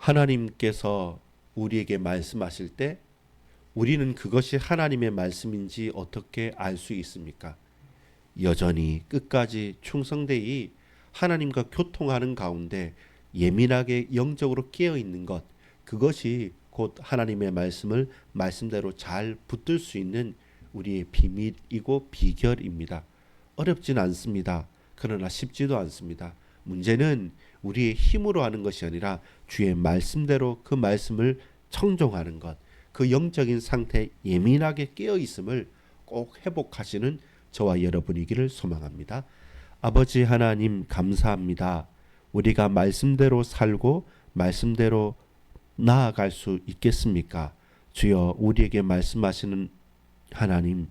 하나님께서 우리에게 말씀하실 때 우리는 그것이 하나님의 말씀인지 어떻게 알 수 있습니까? 여전히 끝까지 충성되이 하나님과 교통하는 가운데 예민하게 영적으로 깨어 있는 것, 그것이 곧 하나님의 말씀을 말씀대로 잘 붙들 수 있는 우리의 비밀이고 비결입니다. 어렵진 않습니다. 그러나 쉽지도 않습니다. 문제는 우리의 힘으로 하는 것이 아니라 주의 말씀대로 그 말씀을 청종하는 것, 그 영적인 상태에 예민하게 깨어 있음을 꼭 회복하시는 저와 여러분이기를 소망합니다. 아버지 하나님 감사합니다. 우리가 말씀대로 살고 말씀대로 나아갈 수 있겠습니까? 주여, 우리에게 말씀하시는 하나님,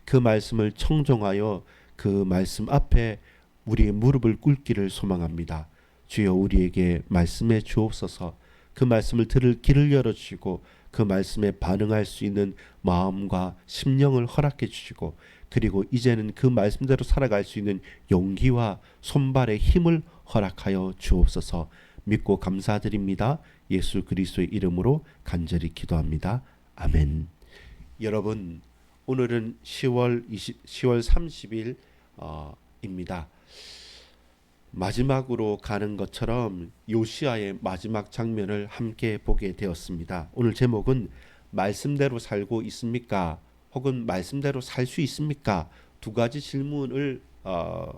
그 말씀을 청종하여 그 말씀 앞에 우리의 무릎을 꿇기를 소망합니다. 주여, 우리에게 말씀해 주옵소서. 그 말씀을 들을 길을 열어주시고 그 말씀에 반응할 수 있는 마음과 심령을 허락해 주시고, 그리고 이제는 그 말씀대로 살아갈 수 있는 용기와 손발의 힘을 허락하여 주옵소서. 믿고 감사드립니다. 예수 그리스도의 이름으로 간절히 기도합니다. 아멘. 여러분, 오늘은 10월 30일 입니다. 마지막으로 가는 것처럼 요시야의 마지막 장면을 함께 보게 되었습니다. 오늘 제목은 말씀대로 살고 있습니까? 혹은 말씀대로 살 수 있습니까? 두 가지 질문을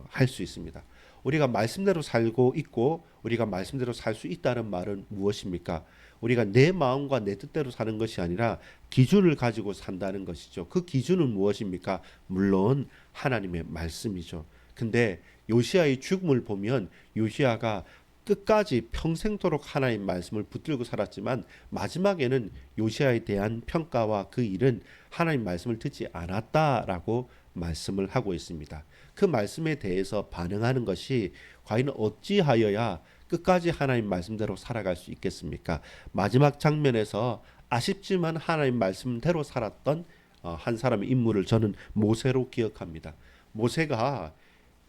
할 수 있습니다. 우리가 말씀대로 살고 있고 우리가 말씀대로 살 수 있다는 말은 무엇입니까? 우리가 내 마음과 내 뜻대로 사는 것이 아니라 기준을 가지고 산다는 것이죠. 그 기준은 무엇입니까? 물론 하나님의 말씀이죠. 근데 요시야의 죽음을 보면 요시야가 끝까지 평생도록 하나님 말씀을 붙들고 살았지만 마지막에는 요시야에 대한 평가와 그 일은 하나님 말씀을 듣지 않았다라고 말씀을 하고 있습니다. 그 말씀에 대해서 반응하는 것이 과연 어찌하여야 끝까지 하나님 말씀대로 살아갈 수 있겠습니까? 마지막 장면에서 아쉽지만 하나님 말씀대로 살았던 한 사람의 인물을 저는 모세로 기억합니다. 모세가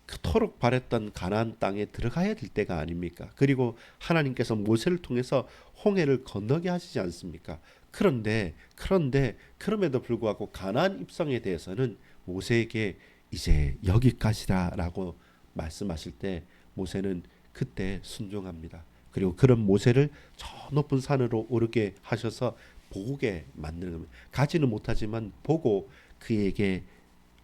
그토록 바랬던 가나안 땅에 들어가야 될 때가 아닙니까? 그리고 하나님께서 모세를 통해서 홍해를 건너게 하시지 않습니까? 그럼에도 불구하고 가나안 입성에 대해서는 모세에게 이제 여기까지다라고 말씀하실 때 모세는 그때 순종합니다. 그리고 그런 모세를 저 높은 산으로 오르게 하셔서 보게 만드는 겁니다. 가지는 못하지만 보고 그에게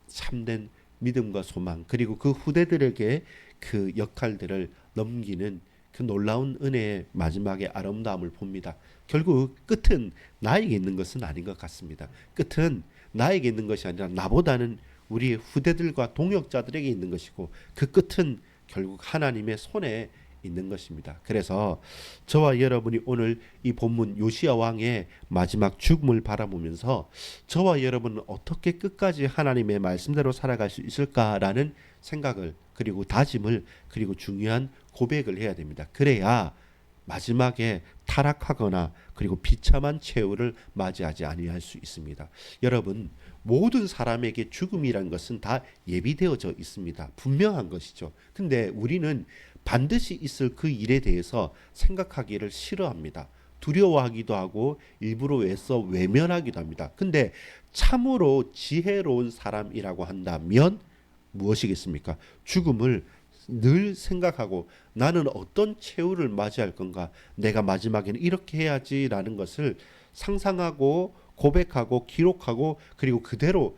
참된 믿음과 소망, 그리고 그 후대들에게 그 역할들을 넘기는 그 놀라운 은혜의 마지막에 아름다움을 봅니다. 결국 끝은 나에게 있는 것은 아닌 것 같습니다. 끝은 나에게 있는 것이 아니라 나보다는 우리 후대들과 동역자들에게 있는 것이고, 그 끝은 결국 하나님의 손에 있는 것입니다. 그래서 저와 여러분이 오늘 이 본문 요시야 왕의 마지막 죽음을 바라보면서 저와 여러분은 어떻게 끝까지 하나님의 말씀대로 살아갈 수 있을까라는 생각을, 그리고 다짐을, 그리고 중요한 고백을 해야 됩니다. 그래야 마지막에 타락하거나 그리고 비참한 최후를 맞이하지 아니할 수 있습니다. 여러분, 모든 사람에게 죽음이란 것은 다 예비되어져 있습니다. 분명한 것이죠. 근데 우리는 반드시 있을 그 일에 대해서 생각하기를 싫어합니다. 두려워하기도 하고 일부러 애써 외면하기도 합니다. 근데 참으로 지혜로운 사람이라고 한다면 무엇이겠습니까? 죽음을 늘 생각하고 나는 어떤 최후를 맞이할 건가, 내가 마지막에는 이렇게 해야지라는 것을 상상하고 고백하고 기록하고, 그리고 그대로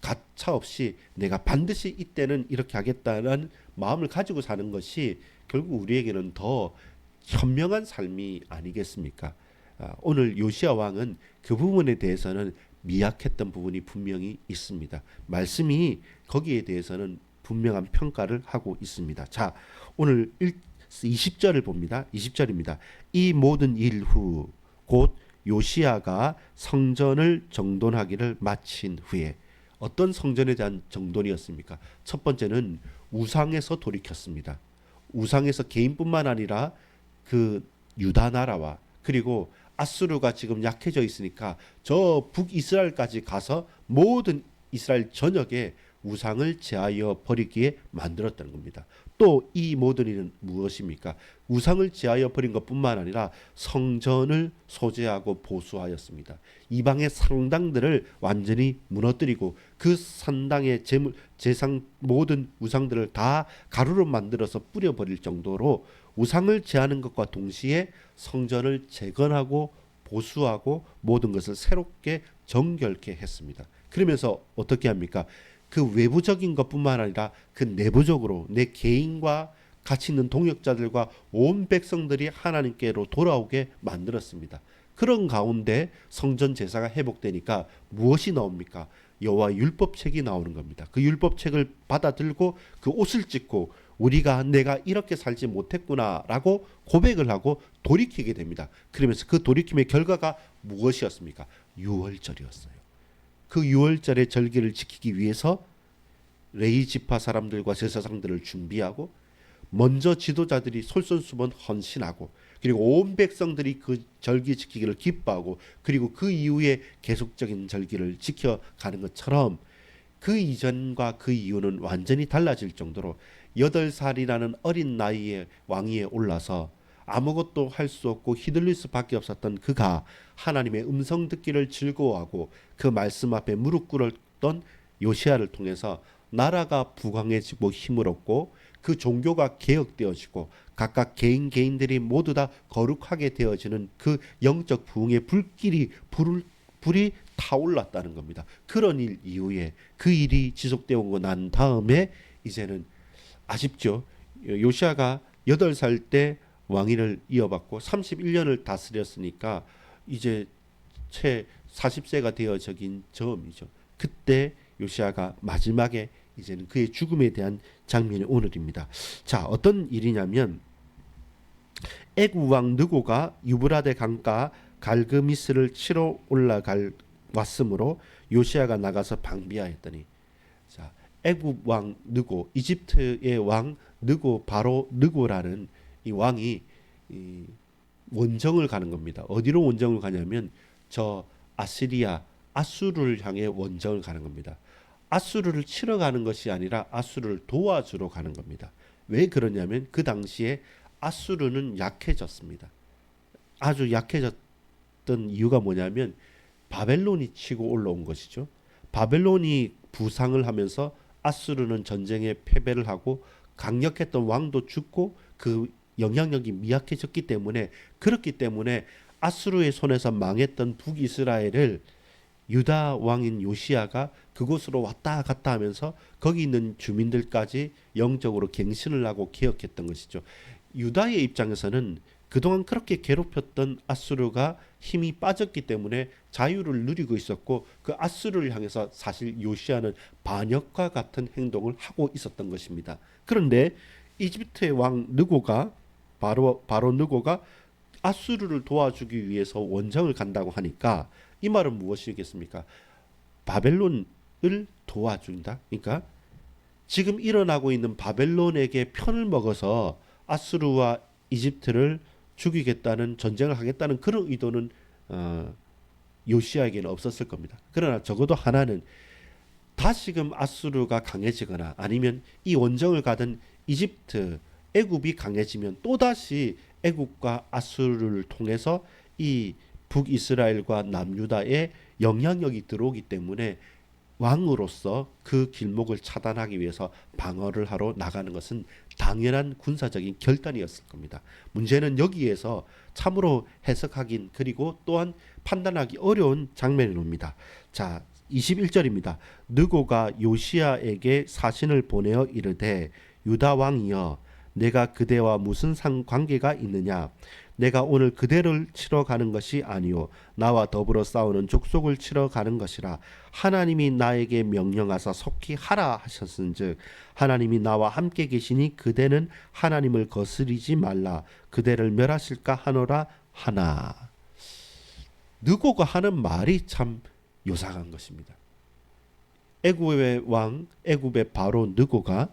가차없이 내가 반드시 이때는 이렇게 하겠다는 마음을 가지고 사는 것이 결국 우리에게는 더 현명한 삶이 아니겠습니까? 오늘 요시야 왕은 그 부분에 대해서는 미약했던 부분이 분명히 있습니다. 말씀이 거기에 대해서는 분명한 평가를 하고 있습니다. 자, 오늘 20절을 봅니다. 20절입니다. 이 모든 일 후 곧 요시야가 성전을 정돈하기를 마친 후에, 어떤 성전에 대한 정돈이었습니까? 첫 번째는 우상에서 돌이켰습니다. 우상에서 개인뿐만 아니라 그 유다 나라와, 그리고 아수르가 지금 약해져 있으니까 저 북이스라엘까지 가서 모든 이스라엘 전역에 우상을 제하여 버리기에 만들었다는 겁니다. 또 이 모든 일은 무엇입니까? 우상을 제하여 버린 것뿐만 아니라 성전을 소재하고 보수하였습니다. 이방의 상당들을 완전히 무너뜨리고 그 산당의 제물, 제상 모든 우상들을 다 가루로 만들어서 뿌려버릴 정도로 우상을 제하는 것과 동시에 성전을 재건하고 보수하고 모든 것을 새롭게 정결케 했습니다. 그러면서 어떻게 합니까? 그 외부적인 것뿐만 아니라 그 내부적으로 내 개인과 같이 있는 동역자들과 온 백성들이 하나님께로 돌아오게 만들었습니다. 그런 가운데 성전 제사가 회복되니까 무엇이 나옵니까? 여호와 율법책이 나오는 겁니다. 그 율법책을 받아들고 그 옷을 찢고 우리가 내가 이렇게 살지 못했구나라고 고백을 하고 돌이키게 됩니다. 그러면서 그 돌이킴의 결과가 무엇이었습니까? 유월절이었어요. 그 유월절의 절기를 지키기 위해서 레위 지파 사람들과 제사장들을 준비하고 먼저 지도자들이 솔선수범 헌신하고 그리고 온 백성들이 그 절기 지키기를 기뻐하고 그리고 그 이후에 계속적인 절기를 지켜가는 것처럼 그 이전과 그 이후는 완전히 달라질 정도로 8살이라는 어린 나이에 왕위에 올라서 아무것도 할 수 없고 휘둘릴 수밖에 없었던 그가 하나님의 음성 듣기를 즐거워하고 그 말씀 앞에 무릎 꿇었던 요시야를 통해서 나라가 부강해지고 힘을 얻고 그 종교가 개혁되어지고 각각 개인들이 모두 다 거룩하게 되어지는 그 영적 부흥의 불이 타올랐다는 겁니다. 그런 일 이후에 그 일이 지속되고 난 다음에 이제는 아쉽죠. 요시야가 8살 때 왕위를 이어받고 31년을 다스렸으니까 이제 채 40세가 되어적인 즈음이죠. 그때 요시야가 마지막에 이제는 그의 죽음에 대한 장면이 오늘입니다. 자, 어떤 일이냐면 애굽 왕 느고가 유브라데 강가 갈그미스를 치러 왔으므로 요시야가 나가서 방비하였더니 자, 애굽 왕 느고, 이집트의 왕 느고 바로 느고라는 이 왕이 이 원정을 가는 겁니다. 어디로 원정을 가냐면 저 아시리아 아수르를 향해 원정을 가는 겁니다. 아수르를 치러 가는 것이 아니라 아수르를 도와주러 가는 겁니다. 왜 그러냐면 그 당시에 아수르는 약해졌습니다. 아주 약해졌던 이유가 뭐냐면 바벨론이 치고 올라온 것이죠. 바벨론이 부상을 하면서 아수르는 전쟁에 패배를 하고 강력했던 왕도 죽고 그 영향력이 미약해졌기 때문에 그렇기 때문에 아수르의 손에서 망했던 북이스라엘을 유다 왕인 요시야가 그곳으로 왔다 갔다 하면서 거기 있는 주민들까지 영적으로 갱신을 하고 개혁했던 것이죠. 유다의 입장에서는 그동안 그렇게 괴롭혔던 아수르가 힘이 빠졌기 때문에 자유를 누리고 있었고 그 아수르를 향해서 사실 요시야는 반역과 같은 행동을 하고 있었던 것입니다. 그런데 이집트의 왕 느고가 바로 느고가 아수르를 도와주기 위해서 원정을 간다고 하니까 이 말은 무엇이겠습니까? 바벨론을 도와준다. 그러니까 지금 일어나고 있는 바벨론에게 편을 먹어서 아수르와 이집트를 죽이겠다는 전쟁을 하겠다는 그런 의도는 요시야에게는 없었을 겁니다. 그러나 적어도 하나는 다시금 아수르가 강해지거나 아니면 이 원정을 가던 이집트, 애굽이 강해지면 또다시 애굽과 아수르를 통해서 이 북이스라엘과 남유다에 영향력이 들어오기 때문에 왕으로서 그 길목을 차단하기 위해서 방어를 하러 나가는 것은 당연한 군사적인 결단이었을 겁니다. 문제는 여기에서 참으로 해석하긴 그리고 또한 판단하기 어려운 장면이 옵니다. 자, 21절입니다. 느고가 요시야에게 사신을 보내어 이르되 유다 왕이여 내가 그대와 무슨 상관계가 있느냐 내가 오늘 그대를 치러 가는 것이 아니요 나와 더불어 싸우는 족속을 치러 가는 것이라 하나님이 나에게 명령하사 속히 하라 하셨은즉 하나님이 나와 함께 계시니 그대는 하나님을 거스리지 말라 그대를 멸하실까 하노라 하나. 느고가 하는 말이 참 요상한 것입니다. 애굽의 왕 애굽의 바로 느고가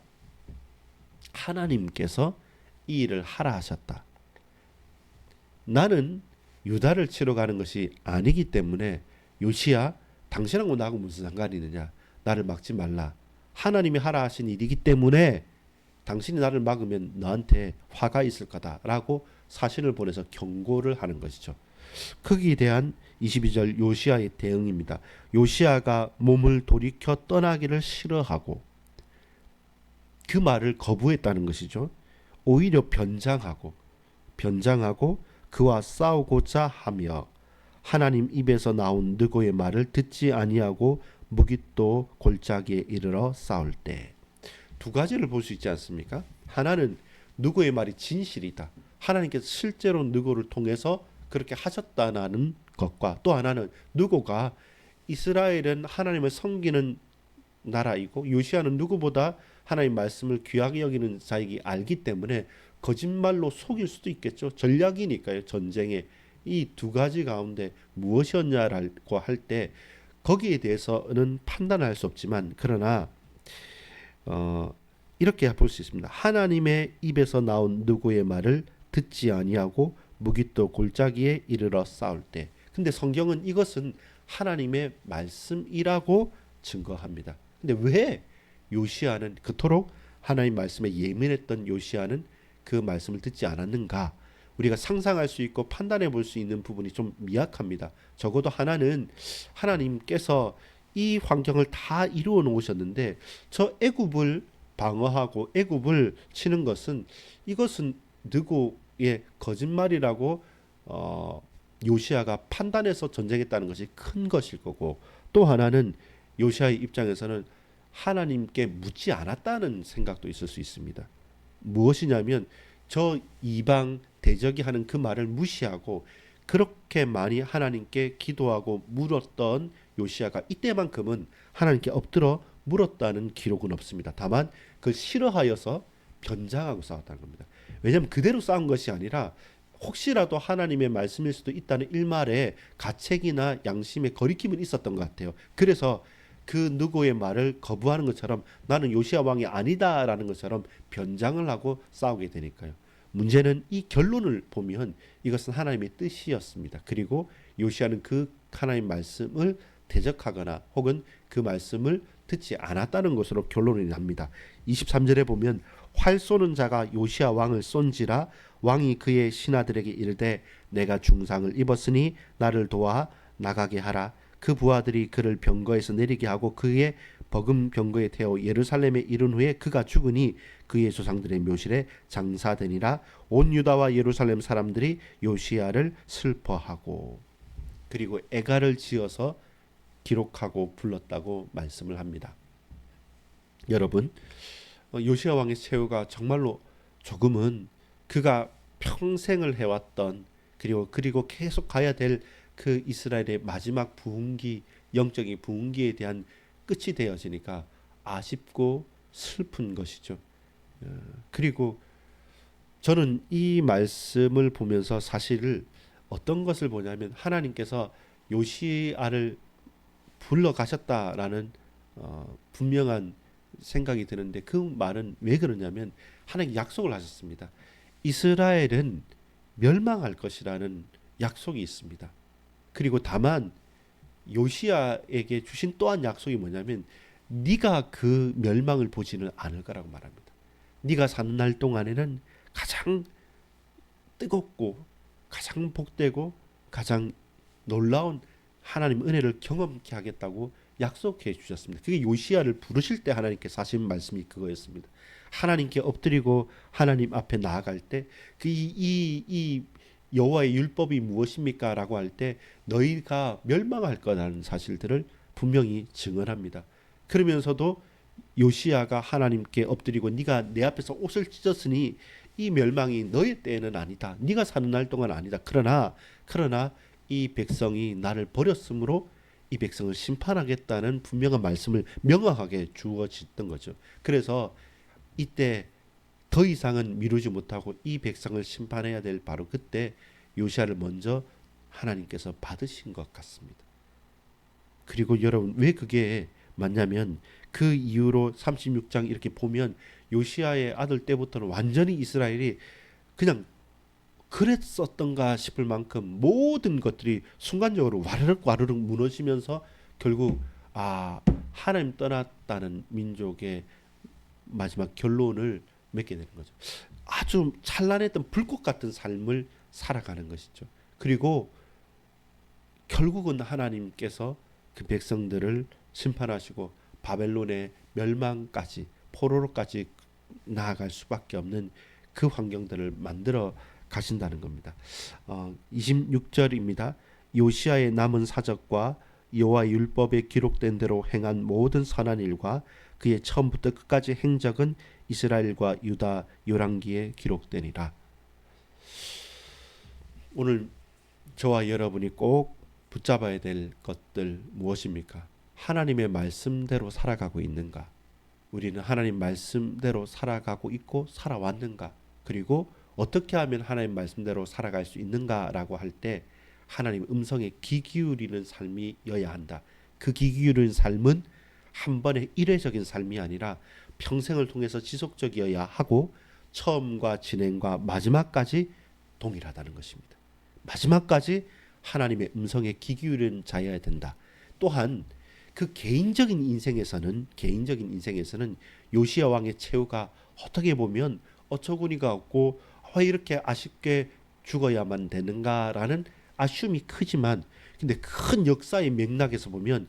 하나님께서 이 일을 하라 하셨다. 나는 유다를 치러 가는 것이 아니기 때문에 요시야 당신하고 나하고 무슨 상관이 있느냐 나를 막지 말라 하나님이 하라 하신 일이기 때문에 당신이 나를 막으면 너한테 화가 있을 거다라고 사신을 보내서 경고를 하는 것이죠. 거기에 대한 22절 요시아의 대응입니다. 요시아가 몸을 돌이켜 떠나기를 싫어하고 그 말을 거부했다는 것이죠. 오히려 변장하고 그와 싸우고자 하며 하나님 입에서 나온 느고의 말을 듣지 아니하고 무깃도 골짜기에 이르러 싸울 때, 두 가지를 볼 수 있지 않습니까? 하나는 느고의 말이 진실이다. 하나님께서 실제로 느고를 통해서 그렇게 하셨다는 것과, 또 하나는 느고가 이스라엘은 하나님을 섬기는 나라이고 요시아는 누구보다 하나님 말씀을 귀하게 여기는 자이기 알기 때문에 거짓말로 속일 수도 있겠죠. 전략이니까요. 전쟁에 이 두 가지 가운데 무엇이었냐라고 할 때 거기에 대해서는 판단할 수 없지만, 그러나 이렇게 볼 수 있습니다. 하나님의 입에서 나온 누구의 말을 듣지 아니하고 무깃도 골짜기에 이르러 싸울 때. 근데 성경은 이것은 하나님의 말씀이라고 증거합니다. 근데 왜 요시아는, 그토록 하나님 말씀에 예민했던 요시아는 그 말씀을 듣지 않았는가? 우리가 상상할 수 있고 판단해 볼 수 있는 부분이 좀 미약합니다. 적어도 하나는 하나님께서 이 환경을 다 이루어 놓으셨는데 저 애굽을 방어하고 애굽을 치는 것은, 이것은 느고의 거짓말이라고 요시아가 판단해서 전쟁했다는 것이 큰 것일 거고, 또 하나는 요시아의 입장에서는 하나님께 묻지 않았다는 생각도 있을 수 있습니다. 무엇이냐면 저 이방 대적이 하는 그 말을 무시하고 그렇게 많이 하나님께 기도하고 물었던 요시아가 이때만큼은 하나님께 엎드려 물었다는 기록은 없습니다. 다만 그걸 싫어하여서 변장하고 싸웠다는 겁니다. 왜냐하면 그대로 싸운 것이 아니라 혹시라도 하나님의 말씀일 수도 있다는 일말에 가책이나 양심의 거리낌은 있었던 것 같아요. 그래서 그 누구의 말을 거부하는 것처럼 나는 요시아 왕이 아니다라는 것처럼 변장을 하고 싸우게 되니까요. 문제는 이 결론을 보면 이것은 하나님의 뜻이었습니다. 그리고 요시아는 그 하나님 말씀을 대적하거나 혹은 그 말씀을 듣지 않았다는 것으로 결론이 납니다. 23절에 보면 활 쏘는 자가 요시아 왕을 쏜지라 왕이 그의 신하들에게 이르되 내가 중상을 입었으니 나를 도와 나가게 하라. 그 부하들이 그를 병거에서 내리게 하고 그의 버금 병거에 태워 예루살렘에 이른 후에 그가 죽으니 그의 조상들의 묘실에 장사되니라. 온 유다와 예루살렘 사람들이 요시야를 슬퍼하고, 그리고 애가를 지어서 기록하고 불렀다고 말씀을 합니다. 여러분, 요시야 왕의 최후가 정말로 조금은 그가 평생을 해왔던, 그리고 계속 가야 될 그 이스라엘의 마지막 부흥기, 영적인 부흥기에 대한 끝이 되어지니까 아쉽고 슬픈 것이죠. 그리고 저는 이 말씀을 보면서 사실 어떤 것을 보냐면, 하나님께서 요시아를 불러가셨다라는 분명한 생각이 드는데, 그 말은 왜 그러냐면 하나님 약속을 하셨습니다. 이스라엘은 멸망할 것이라는 약속이 있습니다. 그리고 다만 요시아에게 주신 또한 약속이 뭐냐면 네가 그 멸망을 보지는 않을 거라고 말합니다. 네가 사는 날 동안에는 가장 뜨겁고 가장 복되고 가장 놀라운 하나님 은혜를 경험케 하겠다고 약속해 주셨습니다. 그게 요시아를 부르실 때 하나님께서 하신 말씀이 그거였습니다. 하나님께 엎드리고 하나님 앞에 나아갈 때 이 여호와의 율법이 무엇입니까? 라고 할 때 너희가 멸망할 거라는 사실들을 분명히 증언합니다. 그러면서도 요시아가 하나님께 엎드리고 네가 내 앞에서 옷을 찢었으니 이 멸망이 너희 때에는 아니다. 네가 사는 날 동안 아니다. 그러나 이 백성이 나를 버렸으므로 이 백성을 심판하겠다는 분명한 말씀을 명확하게 주어졌던 거죠. 그래서 이때 더 이상은 미루지 못하고 이 백성을 심판해야 될 바로 그때 요시아를 먼저 하나님께서 받으신 것 같습니다. 그리고 여러분, 왜 그게 맞냐면 그 이후로 36장 이렇게 보면 요시아의 아들 때부터는 완전히 이스라엘이 그냥 그랬었던가 싶을 만큼 모든 것들이 순간적으로 와르륵 무너지면서 결국 하나님 떠났다는 민족의 마지막 결론을 맺게 되는 거죠. 아주 찬란했던 불꽃 같은 삶을 살아가는 것이죠. 그리고 결국은 하나님께서 그 백성들을 심판하시고 바벨론의 멸망까지, 포로로까지 나아갈 수밖에 없는 그 환경들을 만들어 가신다는 겁니다. 26절입니다. 요시아의 남은 사적과 여호와 율법에 기록된 대로 행한 모든 선한 일과 그의 처음부터 끝까지 행적은 이스라엘과 유다 열왕기에 기록되니라. 오늘 저와 여러분이 꼭 붙잡아야 될 것들 무엇입니까? 하나님의 말씀대로 살아가고 있는가? 우리는 하나님 말씀대로 살아가고 있고 살아왔는가? 그리고 어떻게 하면 하나님 말씀대로 살아갈 수 있는가라고 할 때 하나님 음성에 귀 기울이는 삶이어야 한다. 그 귀 기울이는 삶은 한 번의 일회적인 삶이 아니라 평생을 통해서 지속적이어야 하고 처음과 진행과 마지막까지 동일하다는 것입니다. 마지막까지 하나님의 음성에 귀 기울이는 자여야 된다. 또한 그 개인적인 인생에서는 요시야 왕의 최후가 어떻게 보면 어처구니가 없고 왜 이렇게 아쉽게 죽어야만 되는가라는 아쉬움이 크지만, 근데 큰 역사의 맥락에서 보면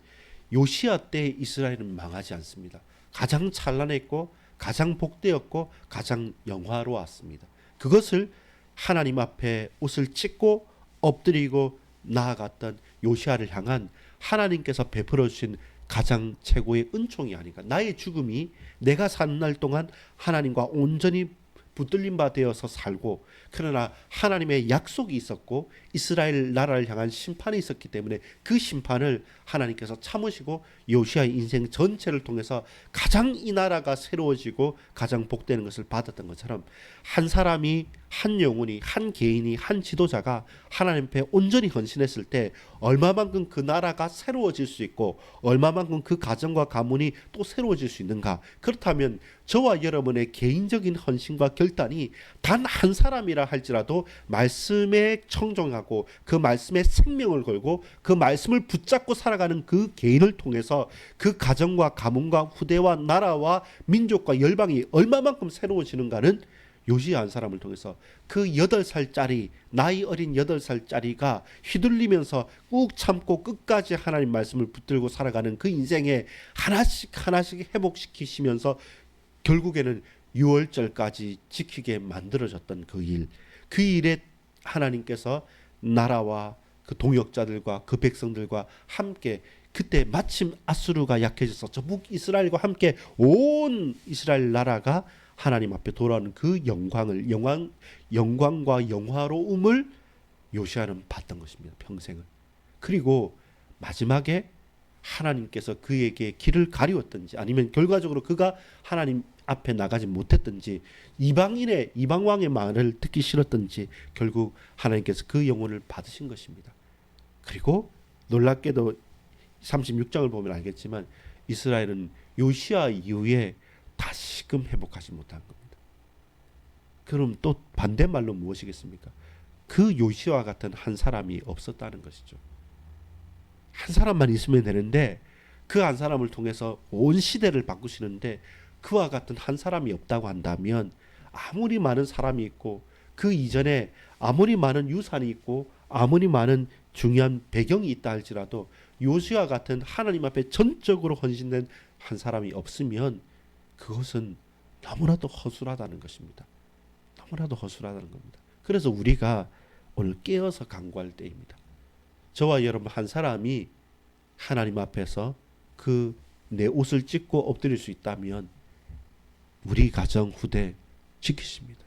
요시야 때 이스라엘은 망하지 않습니다. 가장 찬란했고 가장 복되었고 가장 영화로웠습니다. 그것을 하나님 앞에 옷을 찢고 엎드리고 나아갔던 요시야를 향한 하나님께서 베풀어 주신 가장 최고의 은총이 아닌가. 나의 죽음이 내가 사는 날 동안 하나님과 온전히 붙들린 바 되어서 살고, 그러나 하나님의 약속이 있었고 이스라엘 나라를 향한 심판이 있었기 때문에 그 심판을 하나님께서 참으시고 요시아의 인생 전체를 통해서 가장 이 나라가 새로워지고 가장 복되는 것을 받았던 것처럼, 한 사람이, 한 영혼이, 한 개인이, 한 지도자가 하나님 앞에 온전히 헌신했을 때 얼마만큼 그 나라가 새로워질 수 있고 얼마만큼 그 가정과 가문이 또 새로워질 수 있는가. 그렇다면 저와 여러분의 개인적인 헌신과 결단이 단 한 사람이라 할지라도 말씀에 청종하고 그 말씀에 생명을 걸고 그 말씀을 붙잡고 살아가는 그 개인을 통해서 그 가정과 가문과 후대와 나라와 민족과 열방이 얼마만큼 새로워지는가는 요시야 한 사람을 통해서, 그 8살짜리, 나이 어린 8살짜리가 휘둘리면서 꾹 참고 끝까지 하나님 말씀을 붙들고 살아가는 그 인생에 하나씩 회복시키시면서 결국에는 6월절까지 지키게 만들어졌던 그 일, 그 일에 하나님께서 나라와 그 동역자들과 그 백성들과 함께, 그때 마침 아수르가 약해져서 저 북이스라엘과 함께 온 이스라엘 나라가 하나님 앞에 돌아오는 그 영광과 영화로움을 요시야는 봤던 것입니다. 평생을. 그리고 마지막에 하나님께서 그에게 길을 가리웠든지 아니면 결과적으로 그가 하나님 앞에 나가지 못했든지 이방 왕의 말을 듣기 싫었든지 결국 하나님께서 그 영혼을 받으신 것입니다. 그리고 놀랍게도 36장을 보면 알겠지만 이스라엘은 요시야 이후에 다시금 회복하지 못한 겁니다. 그럼 또 반대말로 무엇이겠습니까? 그 요시야 같은 한 사람이 없었다는 것이죠. 한 사람만 있으면 되는데 그 한 사람을 통해서 온 시대를 바꾸시는데 그와 같은 한 사람이 없다고 한다면, 아무리 많은 사람이 있고 그 이전에 아무리 많은 유산이 있고 아무리 많은 중요한 배경이 있다 할지라도 요시야 같은 하나님 앞에 전적으로 헌신된 한 사람이 없으면 그것은 너무나도 허술하다는 것입니다. 너무나도 허술하다는 겁니다. 그래서 우리가 오늘 깨어서 간구할 때입니다. 저와 여러분 한 사람이 하나님 앞에서 그 내 옷을 찢고 엎드릴 수 있다면 우리 가정 후대 지키십니다.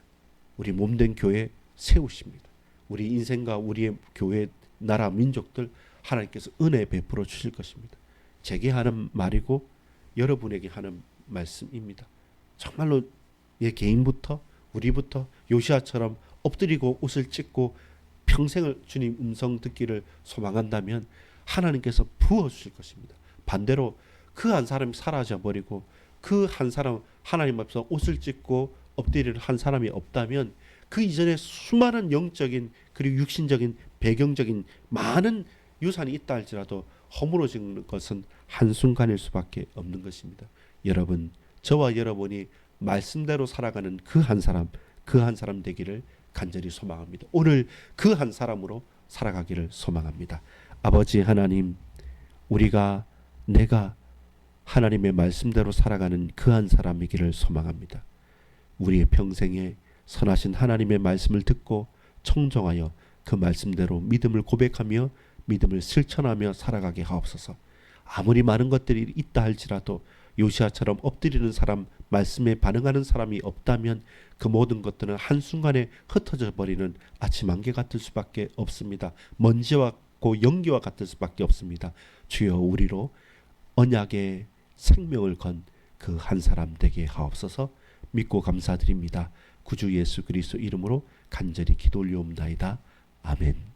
우리 몸된 교회 세우십니다. 우리 인생과 우리의 교회, 나라, 민족들 하나님께서 은혜 베풀어 주실 것입니다. 제게 하는 말이고 여러분에게 하는 말씀입니다. 정말로 예, 개인부터 우리부터 요시야처럼 엎드리고 옷을 찢고 평생을 주님 음성 듣기를 소망한다면 하나님께서 부어주실 것입니다. 반대로 그 한 사람이 사라져버리고 그 한 사람 하나님 앞에서 옷을 찢고 엎드리는 한 사람이 없다면 그 이전에 수많은 영적인 그리고 육신적인 배경적인 많은 유산이 있다 할지라도 허물어지는 것은 한순간일 수밖에 없는 것입니다. 여러분, 저와 여러분이 말씀대로 살아가는 그 한 사람, 그 한 사람 되기를 간절히 소망합니다. 오늘 그 한 사람으로 살아가기를 소망합니다. 아버지 하나님, 내가 하나님의 말씀대로 살아가는 그 한 사람이기를 소망합니다. 우리의 평생에 선하신 하나님의 말씀을 듣고 청정하여 그 말씀대로 믿음을 고백하며 믿음을 실천하며 살아가게 하옵소서. 아무리 많은 것들이 있다 할지라도 요시아처럼 엎드리는 사람, 말씀에 반응하는 사람이 없다면 그 모든 것들은 한순간에 흩어져 버리는 아침 안개 같을 수밖에 없습니다. 먼지와 연기와 같을 수밖에 없습니다. 주여, 우리로 언약의 생명을 건 그 한 사람 되게 하옵소서. 믿고 감사드립니다. 구주 예수 그리스도 이름으로 간절히 기도 올려옵나이다. 아멘.